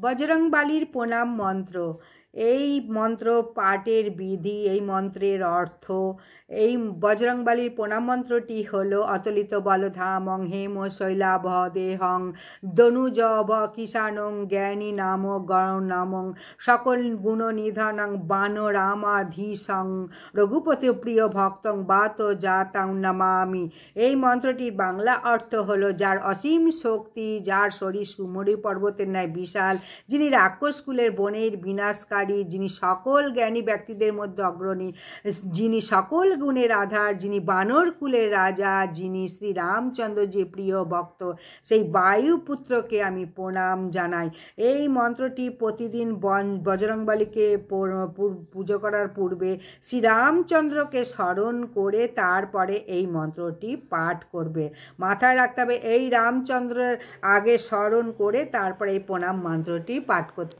বজরংবলীর প্রণাম মন্ত্র। এই মন্ত্র পাঠের বিধি, এই মন্ত্রের অর্থ। এই বজরংবলীর প্রণাম মন্ত্রটি হলো অতলিত বলধামং হেম শৈলাভ দেহং দনুজব কিষাণং জ্ঞানী নাম গণনামং সকল গুণ নিধানং বানরামাধীশং রঘুপতি প্রিয় ভক্তং বাত জাতাং নমামি। এই মন্ত্রটির বাংলা অর্থ হলো যার অসীম শক্তি, যার শরীর সুমরি পর্বতের ন্যায় বিশাল, যিনি রাক্ষসকুলের বনের বিনাশকারী, যিনি সকল জ্ঞানী ব্যক্তিদের মধ্যে অগ্রণী, যিনি সকল গুণের আধার, যিনি বানর কুলের রাজা, যিনি শ্রী রামচন্দ্রজির প্রিয় ভক্ত, সেই বায়ুপুত্রকে আমি প্রণাম জানাই। এই মন্ত্রটি প্রতিদিন বজরংবলীকে পুজো করার পূর্বে শ্রীরামচন্দ্রকে স্মরণ করে তারপরে এই মন্ত্রটি পাঠ করবে। মাথায় রাখতে হবে এই রামচন্দ্রের আগে স্মরণ করে তারপরে এই প্রণাম মন্ত্রটি পাঠ করতে